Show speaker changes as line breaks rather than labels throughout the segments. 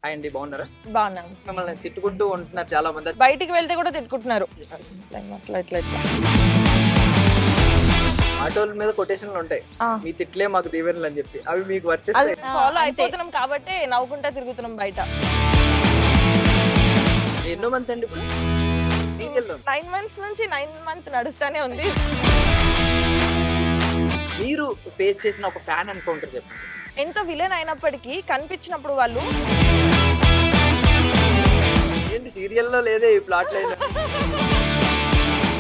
Hi అండి, బాగున్నారా?
బాగున్నాను.
మిమ్మల్ని తిట్టుకుంటూ ఉంటున్నారు చాలా మంది.
బయటికి వెళ్తే కూడా తిట్టుకుంటున్నారు. అట్లా ఇట్లా ఇట్లా.
ఆటోల మీద కొటేషన్లు ఉంటాయి, మీ తిట్లే మాకు దీవెనలు అని చెప్పి. అవి మీకు
అది
వర్తిస్తాయి?
ఫాలో అయిపోతున్నాం కాబట్టి నవ్వుకుంటా తిరుగుతున్నాం బయట.
ఎన్నో మంత్ అండి ఇప్పుడు సీరియల్లో?
9 months నుంచి 9 months నడుస్తానే ఉంది.
మీరు ఫేస్ చేసిన ఒక ఫ్యాన్ ఎన్కౌంటర్ చెప్పండి.
ఎంత విలన్ అయినప్పటికీ కనిపించినప్పుడు వాళ్ళు
ఏంటి సీరియల్లో లేదే ఈ ప్లాట్ లైన్?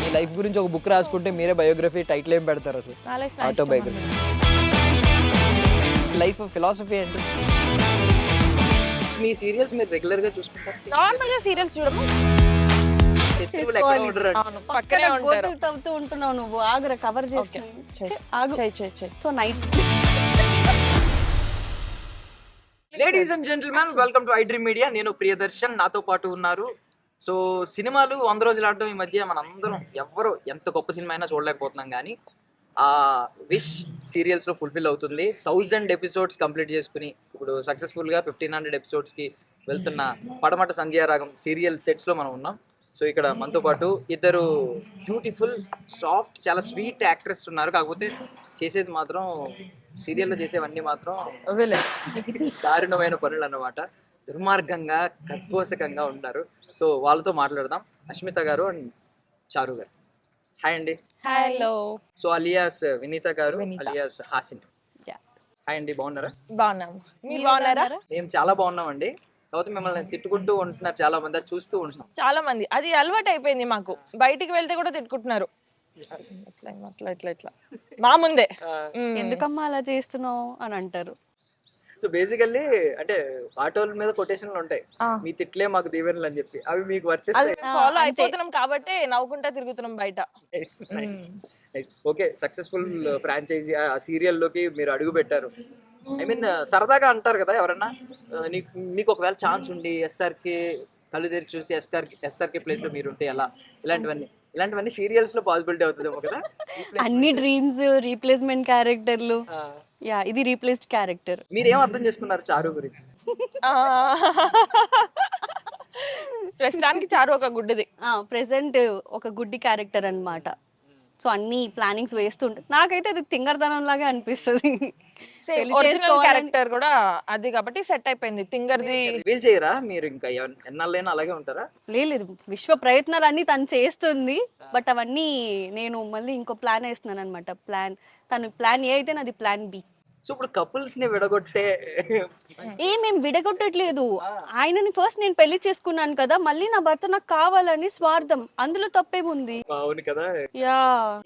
మీ లైఫ్ గురించి ఒక బుక్ రాసుకుంటే మీరే బయోగ్రఫీ టైటిల్ ఏం పెడతారు అసలు?
నా లైఫ్
ఆటోబయోగ్రఫీ. లైఫ్ ఫిలాసఫీ ఏంటి? మీ సీరియల్స్ మీరు రెగ్యులర్ గా చూసుకుంటారు?
నార్మల్ గా సీరియల్స్ చూడము. అవును, పక్కనే ఉంటారు.
గోతులు తవ్వుతూ ఉంటున్నావు నువ్వు. ఆగురా, కవర్ చేసి ఆగు. So night.
Ladies and gentlemen, welcome to iDream Media. నేను ప్రియదర్శన్, నాతో పాటు ఉన్నారు. సో సినిమాలు 100 రోజులు ఆడటం ఈ మధ్య మనందరం ఎవ్వరు ఎంత గొప్ప సినిమా అయినా చూడలేకపోతున్నాం, కానీ ఆ విష్ సీరియల్స్ లో ఫుల్ఫిల్ అవుతుంది. 1000 ఎపిసోడ్స్ కంప్లీట్ చేసుకుని ఇప్పుడు సక్సెస్ఫుల్ గా 1500 ఎపిసోడ్స్ కి వెళ్తున్న పడమట సంధ్యారాగం సీరియల్ సెట్స్ లో మనం ఉన్నాం. సో ఇక్కడ మనతో పాటు ఇద్దరు బ్యూటిఫుల్, సాఫ్ట్, చాలా స్వీట్ యాక్ట్రెస్ ఉన్నారు. కాకపోతే చేసేది మాత్రం సీరియల్లో చేసేవన్నీ మాత్రం దారుణమైన పనులు అన్నమాట. దుర్మార్గంగా, కర్కోశకంగా ఉన్నారు. సో వాళ్ళతో మాట్లాడదాం. అష్మిత గారు అండ్ చారు గారు. హాయ్ అండి.
హలో.
సో అలియాస్ వినీత గారు,
వినీత.
అలియాస్ హాసిన్. హాయ్ అండి, బాగున్నారా?
బాగున్నాము. మీరు బాగున్నారా?
మేము చాలా బాగున్నామండి. కాకపోతే మిమ్మల్ని తిట్టుకుంటూ ఉంటున్నారు చాలా మంది, అది చూస్తూ ఉంటున్నాం.
చాలా మంది. అది అలవాటు అయిపోయింది మాకు. బయటికి వెళ్తే కూడా తిట్టుకుంటున్నారు. అట్లా అట్లా ఇట్లా ఇట్లా మా ముందే.
ఎందుకమ్మా అలా చేస్తున్నావు అని అంటారు.
సో బేసికల్లీ అంటే ఆటోల మీద కొటేషన్లు ఉంటాయి, మీ తిట్లే మాకు దీవెనలు అని చెప్పి. అవి మీకు
అది
వర్తిస్తాయి?
ఫాలో అయిపోతున్నాం కాబట్టి నవ్వుకుంటా తిరుగుతున్నాం బయట.
ఓకే, సక్సెస్ఫుల్ ఫ్రాంచైజీ ఆ సీరియల్ లోకి మీరు అడుగు పెట్టారు. ఐ మీన్ సరదాగా అంటారు కదా ఎవరన్నా, మీకు ఒకవేళ ఛాన్స్ ఉండి ఎస్ఆర్కి కళ్ళు తెరిచి చూసి ఎస్ఆర్కే ప్లేస్ లో మీరు ఉంటే ఎలా, ఇలాంటివన్నీ సీరియల్స్ లో పాసిబిలిటీ అవుతుందేమో కదా.
అన్ని డ్రీమ్స్ రీప్లేస్మెంట్ క్యారెక్టర్లు. యా, ఇది రీప్లేస్డ్ క్యారెక్టర్.
మీరేం అర్థం చేసుకున్నారు చారు గురించి?
ప్రస్తుతానికి చారు ఒక గుడ్డిది.
ప్రెసెంట్ ఒక గుడ్డి క్యారెక్టర్ అన్నమాట. సో అన్ని ప్లానింగ్స్ వేస్తుంటే నాకైతే అది తింగర్దనం లాగా అనిపిస్తుంది.
ఒరిజినల్ క్యారెక్టర్ కూడా అది కాబట్టి సెట్ అయిపోయింది. తింగర్ది
రివీల్ చేయరా మీరు? ఇంకా ఎన్నాళ్ళైనా అలాగే ఉంటారా?
లేదు, విశ్వ ప్రయత్నాలు అన్ని తను చేస్తుంది. బట్ అవన్నీ నేను మళ్ళీ ఇంకో ప్లాన్ వేస్తున్నాను అనమాట. తను ప్లాన్ ఏ అయితే నాది ప్లాన్ బి.
సో ఇప్పుడు కపుల్స్ ని విడగొట్టే
మేము విడగొట్టట్లేదు. ఆయనని ఫస్ట్ నేను పెళ్లి చేసుకున్నాను కదా, మళ్ళీ నా భర్త నాకు కావాలని స్వార్థం. అందులో తప్పేముంది?
అవును కదా,
యా.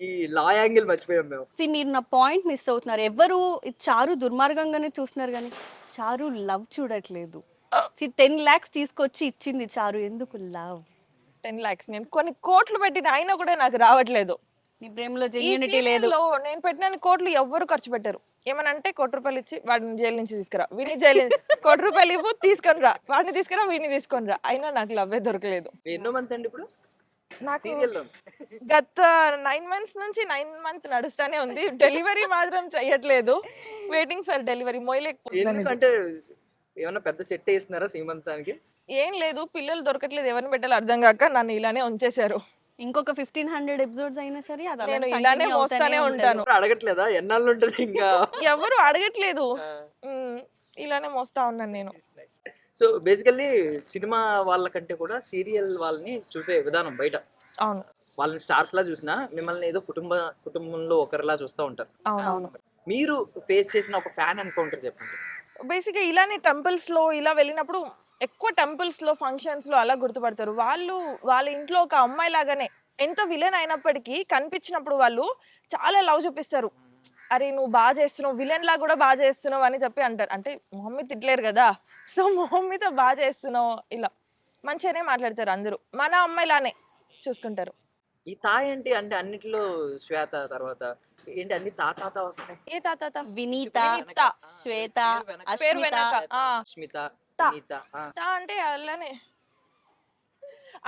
ఈ లా యాంగిల్ మర్చిపోయాం మేము.
మీరు నా పాయింట్ మిస్ అవుతున్నారు. ఎవరు చారు దుర్మార్గంగానే చూస్తున్నారు, కానీ చారు లవ్ చూడట్లేదు. 10 lakhs తీసుకొచ్చి ఇచ్చింది చారు. ఎందుకు లవ్?
10 lakhs నేను కొన్ని కోట్లు పెట్టిన అయినా కూడా నాకు రావట్లేదు.
నీ ప్రేమలో
ఈ
జెన్యూనిటీ లేదు.
సీరియల్లో నేను పెట్టిన కోట్లు ఎవ్వరు ఖర్చు పెట్టారు. ఏమనంటే ₹1 ఇచ్చి వాడిని జైలు నుంచి తీసుకురా, వీడిని జైలు ₹1 ఇవ్వు, తీసుకొని రా, వాడిని తీసుకురా, వీడిని తీసుకొని రా. అయినా నాకు లవ్వే దొరకలేదు.
ఎన్నో మంత్ అండి ఇప్పుడు
నాకు
సీరియల్లో?
గత 9 months నుంచి 9 months నడుస్తానే ఉంది. డెలివరీ మాత్రం చెయ్యట్లేదు. Waiting for delivery. మోయలేకపోతున్నాను.
ఎందుకంటే ఏమన్నా పెద్ద సెట్ వేస్తున్నారా సీమంతానికి?
ఏం లేదు, పిల్లలు దొరకట్లేదు, ఎవరిని పెట్టాలో అర్థం కాక నన్ను ఇలానే ఉంచేశారు.
ఇంకొక 1500 ఎపిసోడ్స్ అయినా సరే అది
నేను ఇలానే మోస్తానే ఉంటాను.
ఎవరు అడగట్లేదా ఎన్నాళ్ళు ఉంటుంది ఇంకా?
ఎవరు అడగట్లేదు. ఇలానే మోస్తా ఉన్నాను నేను.
సో బేసికల్లీ సినిమా వాళ్ళకంటే కూడా సీరియల్ వాళ్ళని చూసే విధానం బయట.
అవును,
వాళ్ళని స్టార్స్ లా చూసినా మిమ్మల్ని ఏదో కుటుంబంలో ఒకరిలా చూస్తూ ఉంటారు.
అవునవును.
మీరు ఫేస్ చేసిన ఒక ఫ్యాన్ ఎన్కౌంటర్ చెప్పండి.
బేసిక్గా ఇలానే టెంపుల్స్ లో ఇలా వెళ్ళినప్పుడు ఎక్కువ టెంపుల్స్ లో ఫంక్షన్స్ లో అలా గుర్తుపడతారు. వాళ్ళు వాళ్ళ ఇంట్లో ఒక అమ్మాయి లాగానే ఎంత విలన్ అయినప్పటికీ కనిపించినప్పుడు వాళ్ళు చాలా లవ్ చూపిస్తారు. అరే నువ్వు బాగా చేస్తున్నావు, విలన్ లా కూడా బాగా చేస్తున్నావు అని చెప్పి అంటారు. అంటే మొహమ్మీ తిట్టలేరు కదా, సో మొహమ్మీతో బాగా చేస్తున్నావు ఇలా మంచిగానే మాట్లాడతారు. అందరూ మన అమ్మాయిలానే చూసుకుంటారు.
ఈ తా ఏంటి అంటే అన్నిట్లో శ్వేత తర్వాత ఏంటి అన్ని తాత వస్తాయి.
ఏ తాత?
వినీత, శ్వేత,
పేరు
అష్మిత.
వెనక
అష్మిత,
తా.
వినీత.
తా అంటే అలానే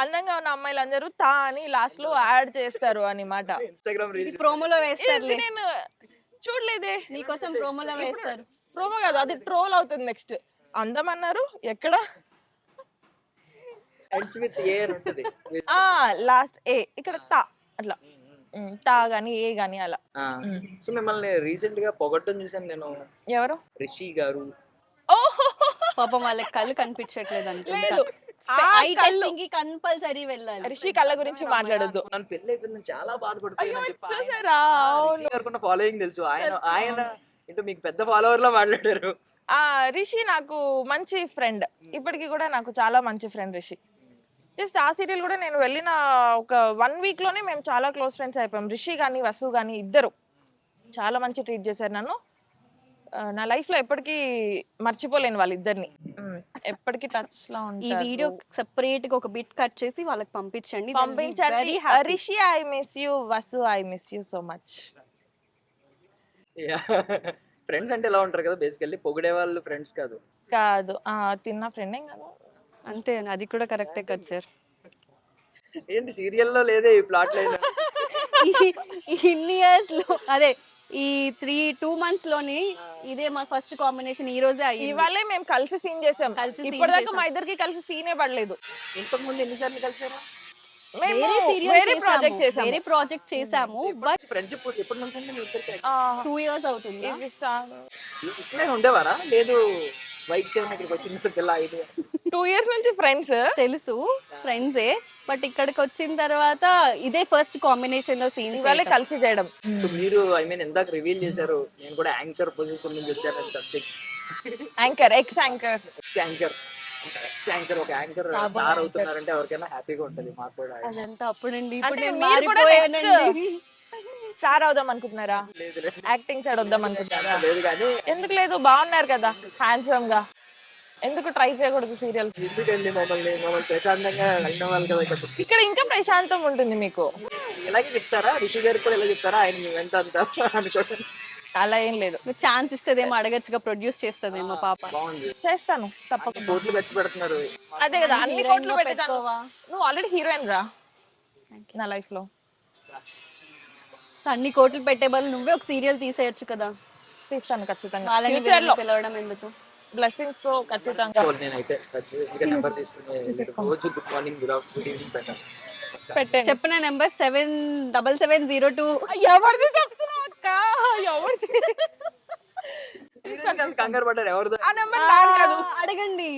అందంగా ఉన్న అమ్మాయిలందరూ తా అని లాస్ట్ లో యాడ్ చేస్తారు అన్నమాట.
ఇన్స్టాగ్రామ్ రీల్
ప్రోమోలో వేస్తారు.
నేను చూడలేదే.
నీకోసం ప్రోమోలో వేస్తారు.
ప్రోమో కాదు, అది ట్రోల్ అవుతుంది నెక్స్ట్. అందం అన్నారు ఎక్కడ?
ఎండ్స్ విత్ ఏ అని ఉంటది.
ఆ లాస్ట్ ఏ, ఇక్కడ తా అట్లా. తా గాని ఏ గాని అలా.
సో మిమ్మల్ని రీసెంట్ గా పొగట్టం చూసాను నేను.
ఎవరు?
రిషి గారు.
ఓహో
పాపం వాళ్ళకి కళ్ళు కనిపించట్లేదు అనుకుంటా.
లేదు. ఆ
ఐ
కళ్ళు.
టెస్టింగ్ కి కంపల్సరీ వెళ్ళాలి.
రిషి కళ్ళ గురించి మాట్లాడొద్దు.
నన్ను పెళ్లి అయిపోయిందని చాలా బాధపడిపోయాను చెప్పి
చూసారా?
రిషి గారికి ఫాలోయింగ్ తెలుసు. ఆయన ఏంటో మీకు పెద్ద ఫాలోవర్ లా మాట్లాడారు.
ఆ రిషి నాకు మంచి ఫ్రెండ్, ఇప్పటికి కూడా నాకు చాలా మంచి ఫ్రెండ్ రిషి. జస్ట్ ఆ సీరియల్ కూడా నేను వెళ్ళిన ఒక 1 week లోనే మేము చాలా క్లోజ్ ఫ్రెండ్స్ అయిపోయాం. రిషి కానీ వసు కానీ ఇద్దరు చాలా మంచి ట్రీట్ చేశారు నన్ను. నా లైఫ్ లో ఎప్పటికీ మర్చిపోలేను వాళ్ళిద్దరిని. ఎప్పటికీ టచ్ లో
ఈ
ఉంటారు.
వీడియో సెపరేట్ గా ఒక బిట్ కట్ చేసి వాళ్ళకి పంపించండి.
పంపించండి. Rishi I miss you, Vasu I miss you so much.
Friends అంటే ఎలా ఉంటారు కదా, బేసికల్లీ పొగిడే వాళ్ళు ఫ్రెండ్స్ కాదు.
కాదు, తిన్న ఫ్రెండ్ ఏం కాదు.
అంతే, అది కూడా కరెక్టే కదా సార్.
ఏంటి సీరియల్లో లేదే ఈ ప్లాట్ లైన్.
ఇన్ని ఇయర్స్ లో అదే ఈ 2 months లోని ఇదే మా ఫస్ట్ కాంబినేషన్. ఈ రోజే అయ్యింది.
ఇవాళే మేము కలిసి సీన్ చేసాం.
కలిసి scene
ఇప్పటిదాకా
చేసాం.
మా ఇద్దరికి కలిసి సీనే పడలేదు.
ఇంతకు ముందు ఎన్నిసార్లు కలిసారు?
మేము
వేరే serial
వేరే
చేసాము,
ప్రాజెక్ట్ చేసాము.
వేరే ప్రాజెక్ట్ చేసాము. బట్
ఫ్రెండ్షిప్ ఎప్పటి నుంచి ఉంది మీ ఇద్దరికి?
2 years అవుతుంది.
ఇక్కడే ఉండేవారా లేదు బైక్ చేయడం ఇక్కడికి వచ్చిన పిల్ల ఐదు?
2 years నుంచి ఫ్రెండ్స్.
తెలుసు ఫ్రెండ్సే, బట్ ఇక్కడికి వచ్చిన తర్వాత ఇదే ఫస్ట్ కాంబినేషన్ లో సీన్
ఇవాళే కలిసి చేయడం.
సో మీరు ఇందాక రివీల్ చేశారు నేను కూడా యాంకర్ పొజిషన్ నుంచి వచ్చాను subject.
Anchor, X anchor.
Anchor anchor ఒక యాంకర్ స్టార్ అవుతున్నారంటే ఎవరికైనా హ్యాపీగా ఉంటది. మాకు కూడా
అదంతా అప్పుడండి. ఇప్పుడు
అంటే
నేను
మీరు కూడా
మారిపోయానండి.
స్టార్ అవుదాం అనుకుంటున్నారా?
లేదు లేదు.
యాక్టింగ్ సైడ్ వద్దాం అనుకుంటున్నారా?
లేదు కానీ
ఎందుకు లేదు, బాగున్నారు కదా హ్యాండ్సమ్ గా. ఎందుకు ట్రై చేయకూడదు సీరియల్?
ఎందుకండి మమ్మల్ని ప్రశాంతంగా అయిన వాళ్ళు కదా చెప్పండి.
ఇక్కడ ఇంకా ప్రశాంతం ఉంటుంది మీకు.
ఇలాగే చెప్తారా? రిషి గారికి కూడా ఇలా చెప్తారా? ఆయన మీ వెంట అంతా అనుకోండి.
అలా ఏం లేదు.
మీరు ఛాన్స్ ఇస్తేదేమో అడగచ్చుగా, ప్రొడ్యూస్ చేస్తదేమో పాప.
బాగుంది.
చేస్తాను తప్పకుండా.
కోట్లు ఖర్చు పెడుతున్నారు.
అదే కదా, అన్ని
Heroine
కోట్లు
గా
పెడతాను.
పెట్టుకోవా?
నువ్వు ఆల్రెడీ హీరోయిన్ రా నా లైఫ్ లో.
అన్ని కోట్లు పెట్టే బదులు నువ్వే ఒక సీరియల్ తీసేయచ్చు కదా.
తీస్తాను ఖచ్చితంగా.
వాళ్ళని
ఫ్యూచర్ లో
వీళ్ళని పిలవడం ఎందుకు?
బ్లెస్సింగ్స్ తో ఖచ్చితంగా
నేనైతే ఖచ్చితంగా నెంబర్ తీసుకుని రోజు గుడ్ మార్నింగ్ గుడ్ ఈవినింగ్ పెట్టాను.
పెట్టండి.
చెప్పిన నెంబర్ 777002.
ఎవరిది చెప్తున్నావు అక్క? ఎవరిది?
కంగారు పడ్డారు ఎవరిదో.
ఆ నెంబర్ నాది కాదు.
అడగండి.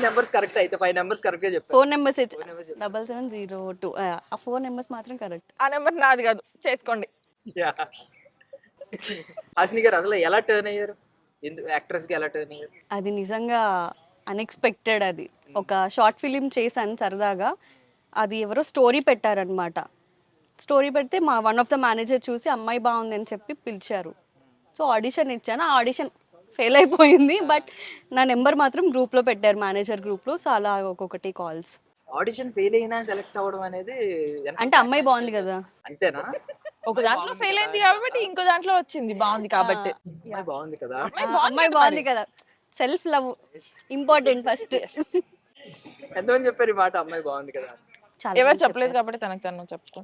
నెంబర్స్ కరెక్ట్ అయితే 5 నెంబర్స్ కరెక్ట్ గా చెప్పారు.
4 నెంబర్స్ 7702. ఆ 4 నెంబర్స్ మాత్రం కరెక్ట్.
ఆ నెంబర్ నాది కాదు, చేసుకోండి.
హాసిని గారు అసలు ఎలా టర్న్ అయ్యారు? ఎందుకు యాక్ట్రెస్ కి ఎలా టర్న్ అయ్యారు?
అది నిజంగా అన్ఎక్స్పెక్టెడ్. అది ఒక షార్ట్ ఫిలిం చేశాను సరదాగా. అది ఎవరో స్టోరీ పెట్టారనమాట. స్టోరీ పెడితే మా వన్ ఆఫ్ ద మేనేజర్ చూసి అమ్మాయి బాగుంది అని చెప్పి పిలిచారు. సో ఆడిషన్ ఇచ్చాను. ఆ ఆడిషన్ ఫెయిల్ అయిపోయింది. బట్ నా నెంబర్ మాత్రం గ్రూప్లో పెట్టారు, మేనేజర్ గ్రూప్లో. సో అలా ఒక్కొక్కటి కాల్స్.
ఆడిషన్ ఫెయిల్ అయినా సెలెక్ట్ అవ్వడం అనేది
అంటే అమ్మాయి బాగుంది కదా.
అంతేనా?
ఒక దాంట్లో ఫెయిల్ అయింది కాబట్టి ఇంకో దాంట్లో వచ్చింది బాగుంది కాబట్టి.
అమ్మాయి బాగుంది కదా.
అమ్మాయి బాగుంది కదా. Self love important first.
ఎంతమంది చెప్పారు ఈ మాట అమ్మాయి బాగుంది కదా?
ఎవరు చెప్పలేదు కాబట్టి తనకు తను చెప్పుకో.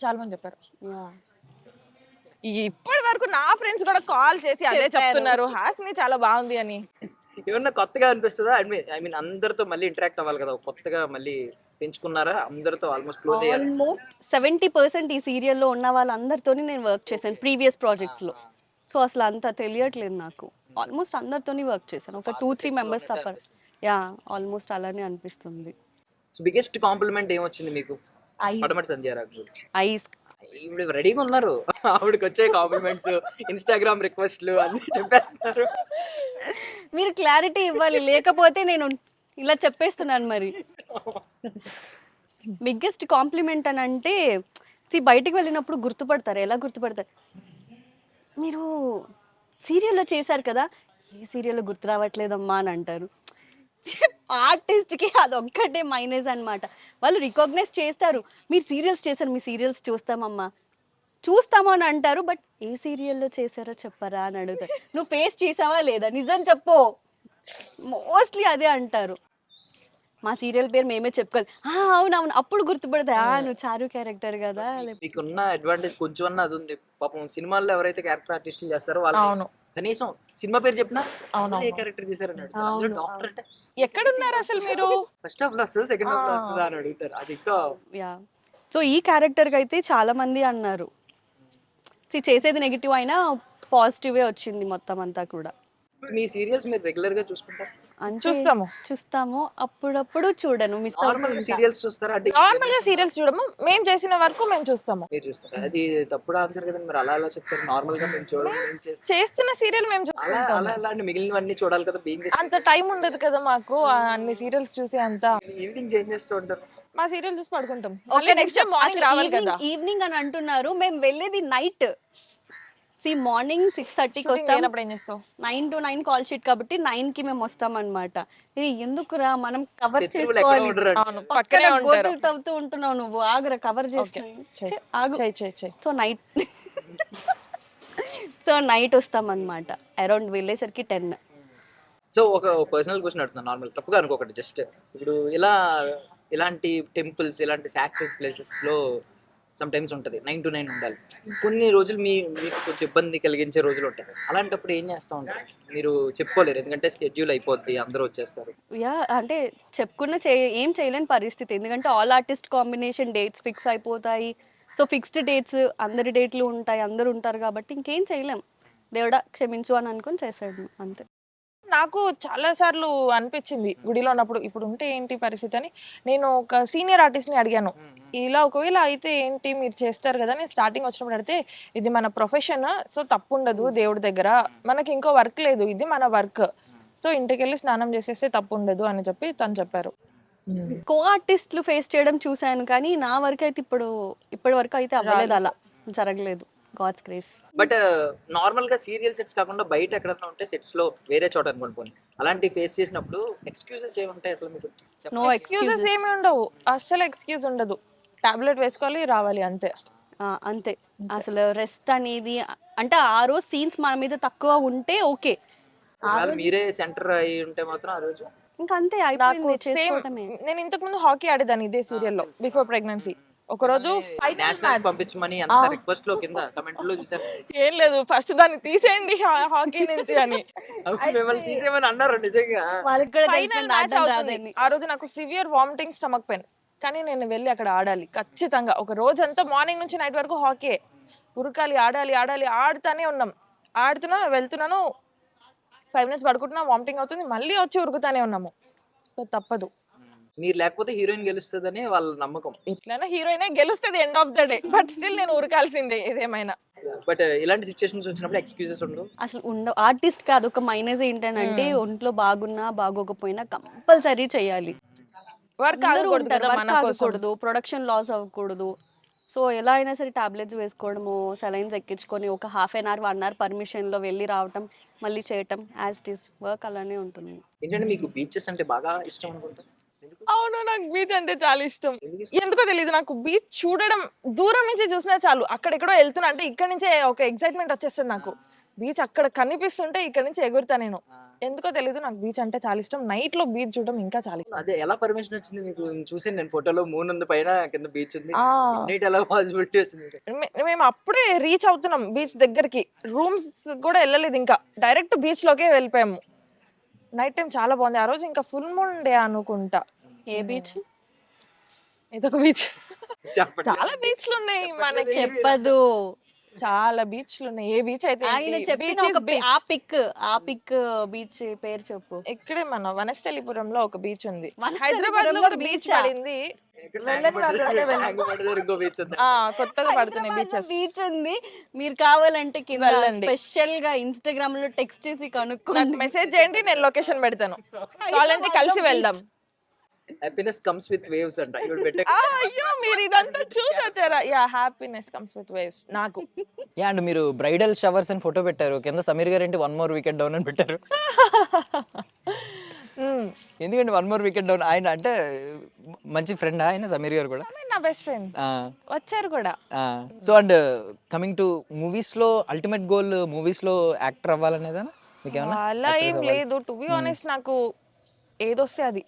చాలా మంది చెప్పారు. ఇప్పటి వరకు నా ఫ్రెండ్స్ కూడా కాల్ చేసి అదే చెప్తున్నారు, హాసిని చాలా బాగుంది అని.
ఏమన్నా కొత్తగా అనిపిస్తుందా? ఐ మీన్ అందరితో మళ్ళీ ఇంటరాక్ట్ అవ్వాలి కదా, కొత్తగా మళ్ళీ పెంచుకున్నారా? అందరితో ఆల్మోస్ట్ క్లోజ్ అయ్యారు.
ఆల్మోస్ట్ 70% ఈ సీరియల్లో ఉన్న వాళ్ళందరితోని నేను వర్క్ చేశాను ప్రీవియస్ ప్రాజెక్ట్స్లో. సో అసలు అంత తెలియట్లేదు నాకు. ఆల్మోస్ట్ అందరితోని వర్క్ చేశాను, ఒక 2-3 మెంబర్స్ తప్ప. ఆల్మోస్ట్ అలానే అనిపిస్తుంది.
సో బిగ్గెస్ట్ కాంప్లిమెంట్ ఏమొచ్చింది మీకు పడమటి సంధ్యారాగ్ గురించి?
ఐస్.
ఇప్పుడు రెడీగా ఉన్నారు, ఆవిడకి వచ్చే కాంప్లిమెంట్స్, ఇన్స్టాగ్రామ్ రిక్వెస్ట్లు అన్ని చెప్పేస్తున్నారు.
మీరు క్లారిటీ ఇవ్వాలి, లేకపోతే నేను ఇలా చెప్పేస్తున్నాను. మరి బిగ్గెస్ట్ కాంప్లిమెంట్ అని అంటే బయటికి వెళ్ళినప్పుడు గుర్తుపడతారు. ఎలా గుర్తుపడతారు? మీరు సీరియల్లో చేశారు కదా, ఏ సీరియల్లో గుర్తు రావట్లేదమ్మా అని అంటారు. ఆర్టిస్ట్కి అదొక్కటే మైనస్ అనమాట. వాళ్ళు రికగ్నైజ్ చేస్తారు, మీరు సీరియల్స్ చేశారు, మీ సీరియల్స్ చూస్తామా అని అంటారు. బట్ ఏ సీరియల్లో చేశారో చెప్పరా అని అడుగుతారు. నువ్వు ఫేస్ చేసావా లేదా, నిజం చెప్పు. మోస్ట్లీ అదే అంటారు. మా సీరియల్ పేరు మేమే చెప్పుకోవాలి. అవునవును అప్పుడు గుర్తుపడతాయి. నువ్వు చారు క్యారెక్టర్ కదా.
మీకున్న అడ్వాంటేజ్ కొంచెం అన్న అది ఉంది. పాపం సినిమాల్లో ఎవరైతే క్యారెక్టర్ ఆర్టిస్టులు చేస్తారో వాళ్ళు
అవును
కనీసం సినిమా పేరు చెప్పినా
అవును
ఏ క్యారెక్టర్ చేశారని అడుగుతారు. అందులో
అవును.
డాక్టర్ అంటే
ఎక్కడున్నారు అసలు మీరు?
ఫస్ట్ హాఫ్ లో వస్తుంది, సెకండ్ హాఫ్ లో వస్తుందా అని అడుగుతారు. అది ఇంకా
యా సో ఈ క్యారెక్టర్కి అయితే చాలా మంది అన్నారు. చేసేది నెగిటివ్ అయినా పాజిటివే వచ్చింది మొత్తం అంతా కూడా.
మీ సీరియల్స్ మీరు రెగ్యులర్ గా చూసుకుంటారు?
అంటే చూస్తాము, అప్పుడప్పుడు చూడను, మిస్
నార్మల్ గా సీరియల్స్ చూస్తారా? అంటే
నార్మల్ గా సీరియల్స్ చూడము, మేము చేసిన వరకు మేము చూస్తాము.
మీరు చూస్తారా? అది తప్పుడు ఆన్సర్ కదండి. మీరు అలా ఎలా చెప్తారు? నార్మల్ గా మేము చూడము, మేము చేస్తాం.
చేస్తున్న సీరియల్ మేము
అలా
చూసుకుంటాము.
అలా అలా అంటే మిగిలినవన్నీ చూడాలి కదా. బీయింగ్
అంత టైం ఉండదు కదా మాకు అన్ని సీరియల్స్ చూసే అంత.
ఈవినింగ్ ఏం చేస్తూ ఉంటారు?
మా సీరియల్ చూసి పడుకుంటాం.
ఓకే
నెక్స్ట్ మార్నింగ్ రావాలి కదా.
ఈవినింగ్ అని అంటున్నారు, మేము వెళ్ళేది నైట్. మార్నింగ్ 6:30కి వస్తాం.
లేనప్పుడు ఏం చేస్తావు?
9 to 9 కాల్ షీట్ కాబట్టి 9కి మేము వస్తాం అనమాట. ఎందుకురా మనం కవర్
శత్రువులు ఎక్కడ
చేసుకోవాలి,
ఉండరు.
అవును,
పక్కన
పక్కనే ఉంటారు.
గోతులు తవ్వుతూ ఉంటున్నావు నువ్వు, ఆగురా కవర్ చేసి ఆగు.
చెయ్.
సో నైట్ వస్తాం అనమాట. అరౌండ్ వెళ్ళేసరికి 10.
సో ఒక పర్సనల్ క్వశ్చన్ అడుగుతున్నాను, నార్మల్ తప్పుగా అనుకోకండి. జస్ట్ ఇప్పుడు ఇలాంటి టెంపుల్స్, ఇలాంటి సాక్రిఫైస్ ప్లేసెస్ లో సమ్ టైమ్స్ ఉంటుంది 9 to 9 ఉండాలి. కొన్ని రోజులు మీకు కొంచెం ఇబ్బంది కలిగించే రోజులు ఉంటాయి. అలాంటప్పుడు ఏం చేస్తూ ఉంటారు? మీరు చెప్పుకోలేరు, ఎందుకంటే స్కెడ్యూల్ అయిపోద్ది, అందరూ వచ్చేస్తారు.
అంటే చెప్పుకున్న ఏం చేయలేని పరిస్థితి, ఎందుకంటే all artist combination dates fix అయిపోతాయి. సో ఫిక్స్డ్ డేట్స్, అందరి డేట్లు ఉంటాయి, అందరు ఉంటారు కాబట్టి ఇంకేం చేయలేం. దేవుడా క్షమించు అని అనుకుని చేసాడు అంతే.
నాకు చాలా సార్లు అనిపించింది గుడిలో ఉన్నప్పుడు, ఇప్పుడు ఉంటే ఏంటి పరిస్థితి అని. నేను ఒక సీనియర్ ఆర్టిస్ట్ ని అడిగాను, ఇలా ఒకవేళ అయితే ఏంటి మీరు చేస్తారు కదా. నేను స్టార్టింగ్ వచ్చినప్పుడు అడిగితే, ఇది మన ప్రొఫెషన్, సో తప్పు ఉండదు దేవుడి దగ్గర, మనకి ఇంకో వర్క్ లేదు, ఇది మన వర్క్, సో ఇంటికి వెళ్ళి స్నానం చేసేస్తే తప్పు ఉండదు అని చెప్పి తను చెప్పారు.
కో ఆర్టిస్టులు ఫేస్ చేయడం చూసాను, కానీ నా వరకు అయితే ఇప్పటి వరకు అయితే అవ్వలేదు, అలా జరగలేదు. God's grace.
బట్ నార్మల్ గా సీరియల్ సెట్స్ కాకుండా బయట ఎక్కడన్నా ఉంటే సెట్స్ లో వేరే చోట అనుకోండి, అలాంటి ఫేస్ చేసినప్పుడు ఎక్స్క్యూజెస్ ఏముంటాయి అసలు మీకు?
నో
ఎక్స్క్యూజెస్ ఏమి ఉండవు, అస్సలు ఎక్స్క్యూజ్ ఉండదు. టాబ్లెట్ వేసుకోవాలి, రావాలి, అంతే.
అంతే. అసలు రెస్ట్ అనేది, అంటే ఆ రోజు సీన్స్ మన మీద తక్కువ ఉంటే ఓకే,
మీరే సెంటర్ అయి ఉంటే మాత్రం ఆ రోజు
ఇంకా అంతే
నాకు
అయిపోయింది,
సేమ్,
చేసుకోవటమే.
నేను ఇంతకు ముందు హాకీ ఆడేదాన్ని ఇదే సీరియల్లో బిఫోర్ ప్రెగ్నెన్సీ. ఒక రోజు
నేషనల్ పంపించమని అంత రిక్వెస్ట్ లో కింద కమెంట్ లో చూసాను.
ఏం లేదు, ఫస్ట్ దాన్ని తీసేయండి హాకీ నుంచి అని.
మిమ్మల్ని తీసేయమని అన్నారు నిజంగా.
వాళ్ళకి కూడా
ఫైనల్
తెలిసిపోయింది
మ్యాచ్
ఆడడం
అవుతుంది.
రాదని.
ఆ రోజు నాకు సివియర్ వామిటింగ్, స్టమక్ పెయిన్, కానీ నేను వెళ్ళి అక్కడ ఆడాలి ఖచ్చితంగా. ఒక రోజంతా మార్నింగ్ నుంచి నైట్ వరకు హాకీ, ఉరకాలి, ఆడాలి, ఆడుతానే ఉన్నాం. వెళ్తున్నాను, 5 minutes పడుకుంటున్నా, వామిటింగ్ అవుతుంది, మళ్ళీ వచ్చి ఉరుకుతానే ఉన్నాము. సో తప్పదు.
మీరు లేకపోతే హీరోయిన్ గెలుస్తుందని వాళ్ళ నమ్మకం.
ఎట్లైనా హీరోయినే గెలుస్తుంది end of the day, but still నేను ఉరకాల్సిందే ఏదేమైనా.
బట్ ఇలాంటి సిచ్యువేషన్స్ వచ్చినప్పుడు ఎక్స్క్యూజెస్ ఉండవు
అసలు ఉండవు. ఆర్టిస్ట్ కాదు, ఒక మైనస్ ఏంటంటే ఒంట్లో బాగున్నా బాగోకపోయినా కంపల్సరీ చేయాలి.
వర్క్
ఆగకూడదు, ప్రొడక్షన్ లాస్ అవ్వకూడదు. సో ఎలా అయినా సరే టాబ్లెట్స్ వేసుకోవడము, సెలైన్స్ ఎక్కించుకొని ఒక ½ an hour 1 hour పర్మిషన్ లో వెళ్ళి రావటం, మళ్ళీ చేయటం, యాజ్ ఇట్ ఈస్ వర్క్ అలానే ఉంటుంది.
ఏంటంటే మీకు బీచెస్ అంటే బాగా ఇష్టం అనుకుంటా.
అవును, నాకు బీచ్ అంటే చాలా ఇష్టం.
ఎందుకు ఇష్టం?
ఎందుకో తెలియదు, నాకు బీచ్ చూడడం, దూరం నుంచి చూసినా చాలు. అక్కడెక్కడో వెళ్తున్నా అంటే ఇక్కడ నుంచే ఒక ఎక్సైట్మెంట్ వచ్చేస్తుంది నాకు. బీచ్ అక్కడ కనిపిస్తుంటే ఇక్కడ నుంచి ఎగురుతా నేను. ఎందుకో తెలీదు, నాకు బీచ్ అంటే చాలా ఇష్టం. నైట్ లో బీచ్ చూడడం ఇంకా చాలా ఇష్టం.
అదే ఎలా పర్మిషన్ వచ్చింది మీకు? చూసాను నేను ఫోటోలో, మూన్ ఉంది పైన, కింద బీచ్ ఉంది.
ఆ,
నైట్ ఎలా పాసిబిలిటీ వచ్చింది?
మేము అప్పుడే రీచ్ అవుతున్నాం బీచ్ దగ్గరికి, రూమ్స్ కూడా వెళ్ళలేదు, ఇంకా డైరెక్ట్ బీచ్ లోకే వెళ్ళిపోయాము. నైట్ టైం చాలా బాగుంది. ఆ రోజు ఇంకా ఫుల్ మూన్ డే అనుకుంటా.
ఏ బీచ్?
ఇదొక బీచ్.
చెప్పండి.
చాలా బీచ్లు ఉన్నాయి మనకి,
చెప్పదు.
చాలా బీచ్లు ఉన్నాయి. ఏ బీచ్ అయితే
ఆయన
ఏంటి?
చెప్పిన
Beach is
ఒక
beach.
ఆ పిక్ బీచ్ పేరు చెప్పు.
ఇక్కడే మన వనస్థలిపురంలో ఒక బీచ్ ఉంది.
వనస్థలిపురంలో
హైదరాబాద్ లో కూడా బీచ్
beach ఆ?
పడింది.
ఇక్కడ
వెళ్ళని వాళ్ళు ఉంటే వెళ్ళండి.
ట్యాంక్ ఇంకో బీచ్ ఉంది.
కొత్తగా పడుతున్నాయి బీచెస్.
బీచ్ ఉంది, మీరు కావాలంటే కింద
వెళ్ళండి.
స్పెషల్ గా ఇన్స్టాగ్రామ్ లో టెక్స్ట్ చేసి
నాకు
కనుక్కోండి.
మెసేజ్ చేయండి, నేను లొకేషన్ పెడతాను. కావాలంటే కలిసి వెళ్దాం.
హ్యాపీనెస్ కమ్స్ విత్ వేవ్స్ అంట. ఇప్పుడు పెట్టే
అయ్యో, మీరు ఇదంతా చూసొచ్చారా? Yeah, happiness comes with waves. నాకు
యా అండ్ మీరు బ్రైడల్ షవర్స్ అని ఫోటో పెట్టారు, కింద సమీర్ గారు ఏంటి 1 more wicket down అని పెట్టారు. ఎందుకంటే 1 more wicket down? ఆయన అంటే మంచి ఫ్రెండ్ ఆయన, సమీర్ గారు కూడా
నా బెస్ట్ ఫ్రెండ్ వచ్చారు కూడా.
So and coming to movies లో అల్టిమేట్ గోల్ మూవీస్ లో యాక్టర్ అవ్వాలనేదా మీకు ఏమన్నా?
అలా ఏం లేదు. టు బి ఆనెస్ట్, నాకు ఏదొస్తే అది.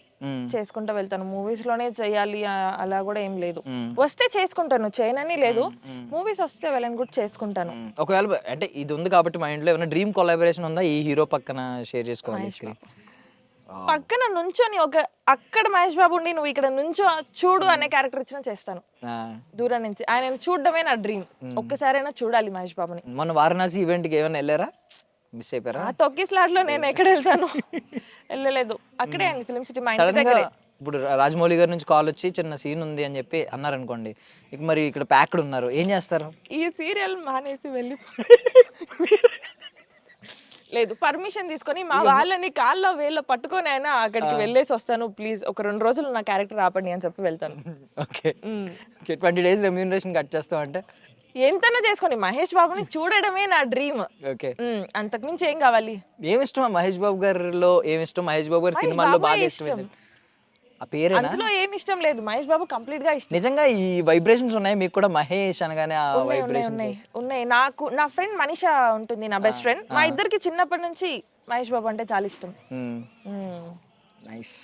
చేసుకుంటూ వెళ్తాను. మూవీస్ లోనే చేయాలి అలా కూడా ఏం లేదు. వస్తే చేసుకుంటాను, చేయనని లేదు. మూవీస్ వస్తే వెళ్ళని కూడా చేసుకుంటాను.
ఒకవేళ అంటే ఇది ఉంది కాబట్టి మైండ్ లో ఏమైనా డ్రీమ్ కొలాబరేషన్ ఉందా ఈ హీరో పక్కన షేర్ చేసుకోవాలి స్క్రీన్?
పక్కన నుంచొని అక్కడ మహేష్ బాబు ఉండి నువ్వు ఇక్కడ నుంచో చూడు అనే క్యారెక్టర్ ఇచ్చినా చేస్తాను. దూరం నుంచి ఆయన చూడడమే నా డ్రీమ్. ఒక్కసారైనా చూడాలి మహేష్ బాబుని.
మొన్న వారణాసి ఈవెంట్ కి ఏమైనా వెళ్ళారా? మిస్ అయిపోయారా?
తొక్కి స్లాట్ లో నేను ఎక్కడ వెళ్తాను, వెళ్ళలేదు. అక్కడే అండి ఫిల్మ్ సిటీ, మా ఇంటి దగ్గరే.
ఇప్పుడు రాజమౌళి గారి నుంచి కాల్ వచ్చి చిన్న సీన్ ఉంది అని చెప్పి అన్నారు అనుకోండి, ఇక మరి ఇక్కడ ప్యాక్డ్ ఉన్నారు, ఏం చేస్తారు?
ఈ సీరియల్ మానేసి వెళ్ళి లేదు, పర్మిషన్ తీసుకొని మా వాళ్ళని కాళ్ళ వేళ్ళ పట్టుకొని అయినా అక్కడికి వెళ్ళేసి వస్తాను, ప్లీజ్ ఒక 2 రోజులు నా క్యారెక్టర్ ఆపండి అని చెప్పి వెళ్తాను.
ఓకే, 20 days రెమ్యూనరేషన్ కట్ చేస్తాం అంటే
ఎంతైనా చేసుకొని మహేష్ బాబుని చూడడమే నా డ్రీమ్.
ఓకే,
అంతకుమించి ఏం కావాలి?
ఏమి ఇష్టం మహేష్ బాబు గారిలో? ఏమి ఇష్టం మహేష్ బాబు గారి సినిమాల్లో? బాగా ఇష్టం ఆ పేరేనా?
అందులో ఏమి ఇష్టం లేదు, మహేష్ బాబు కంప్లీట్ గా ఇష్టం.
నిజంగా ఈ వైబ్రేషన్స్ ఉన్నాయి మీకు కూడా? మహేష్ అనగానే ఆ వైబ్రేషన్స్
ఉన్నాయి. నాకు నా ఫ్రెండ్ మనీషా ఉంటుంది, నా బెస్ట్ ఫ్రెండ్. మా ఇద్దరికి చిన్నప్పటి నుంచి మహేష్ బాబు అంటే చాలా ఇష్టం.
నైస్.